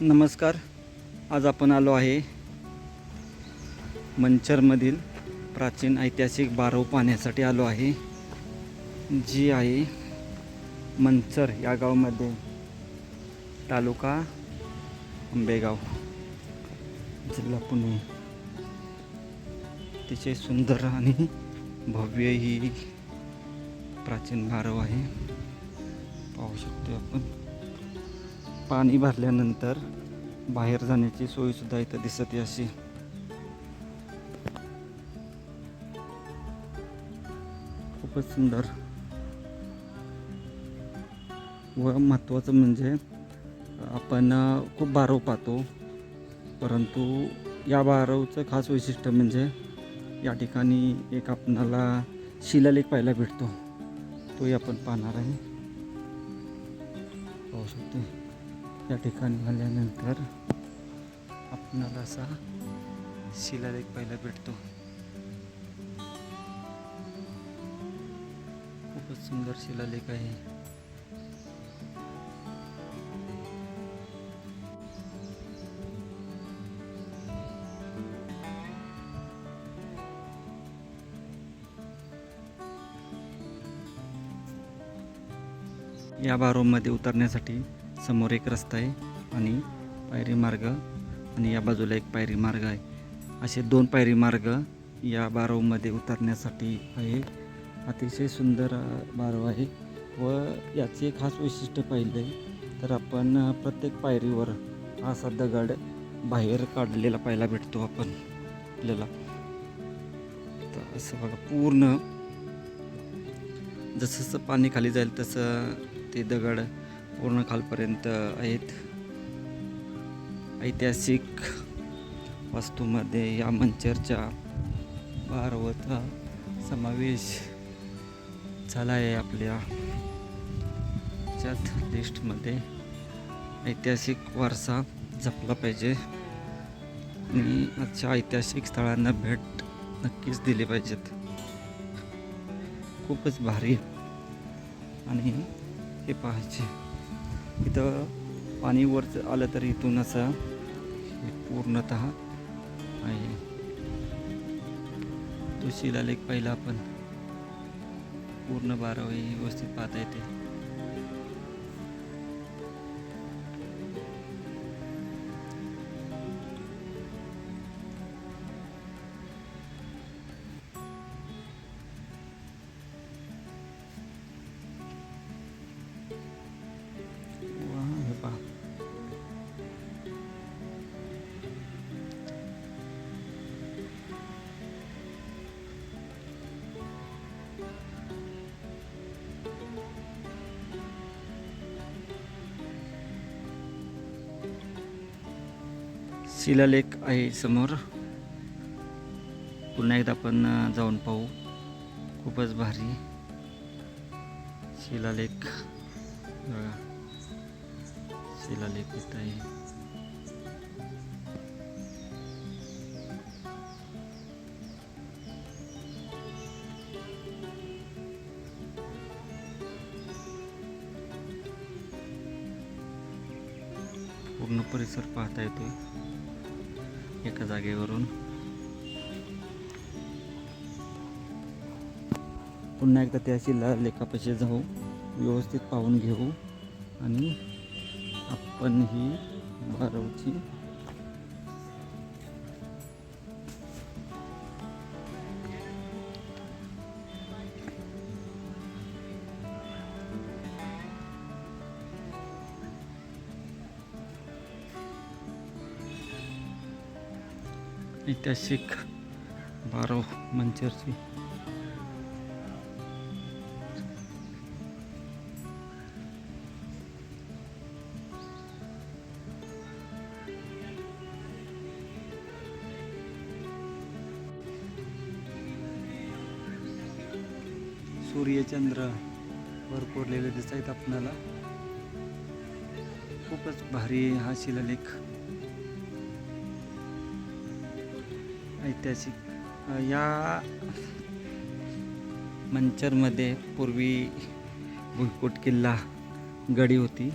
नमस्कार. आज आपण आलो आहे मंचरमधील प्राचीन ऐतिहासिक बारव पाहण्यासाठी आलो आहे, जी आहे मंचर या गावामध्ये, तालुका आंबेगाव, जिल्हा पुणे. अतिशय सुंदर आणि भव्य ही प्राचीन बारव आहे. पाहू शकतो आपण. पाणी भरल्यानंतर बाहेर जाण्याची सोय सुद्धा इथं दिसते अशी. खूपच सुंदर व महत्त्वाचं म्हणजे आपण खूप बारव पाहतो, परंतु या बारवचं खास वैशिष्ट्य म्हणजे या ठिकाणी एक आपणाला शिलालेख पाहायला भेटतो. तोही आपण पाहणार आहे. पाहू शकतो. या ठिकाणी आल्यानंतर आपणाला असा शिलालेख पाहायला भेटतो. खूपच सुंदर शिलालेख आहे. या बारवमध्ये उतरण्यासाठी समोर एक रस्ता आहे आणि पायरी मार्ग, आणि या बाजूला एक पायरी मार्ग आहे. असे दोन पायरी मार्ग या बारवमध्ये उतरण्यासाठी आहे. अतिशय सुंदर बारव आहे व याचे खास वैशिष्ट्य पाहिले तर आपण प्रत्येक पायरीवर असा दगड बाहेर काढलेला पाहायला भेटतो आपण आपल्याला. तर असं बघा, पूर्ण जसं जसं पाणी खाली जाईल तसं ते दगड पूर्ण खालपर्यंत आहेत. ऐतिहासिक वास्तूमध्ये या मंचरच्या बारवचा समावेश झाला आहे आपल्या त्यात लिस्टमध्ये. ऐतिहासिक वारसा जपला पाहिजे आणि अशा ऐतिहासिक स्थळांना भेट नक्कीच दिली पाहिजेत. खूपच भारी आणि हे पाहायचे. इथं पाणी वर आलं तर इथून असं हे पूर्णतः आहे. तो शिलालेख पाहिला आपण. पूर्ण बारव व्यवस्थित पाहता येते. हे पहा. शिलालेख आहे समोर. पुन्हा एकदा आपण जाऊन पाहू. खूपच भारी शिलालेख. शिलालेख येत आहे. पूर्ण परिसर पाहता येतोय एका जागेवरून. पुन्हा एकदा त्या शिलालेखापाशी जाऊ, व्यवस्थित पाहून घेऊ आणि आपण ही बारवची ऐतिहासिक बारव मंचरची. सूर्यचंद्र वर कोरलेले दिसत आहेत आपणाला. खूपच भारी हा शिलालेख. ऐतिहासिक या मंचरमध्ये पूर्वी भुईकोट किल्ला गडी होती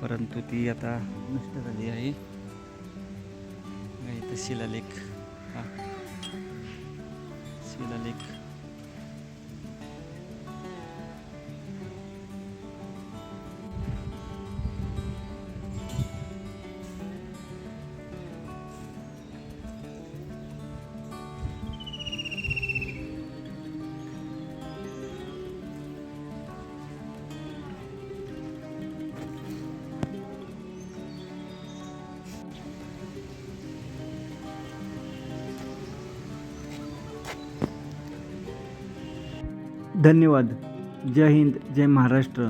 परंतु ती आता नष्ट झाली आहे. इथं शिलालेख, हा शिलालेख. धन्यवाद. जय हिंद, जय महाराष्ट्र.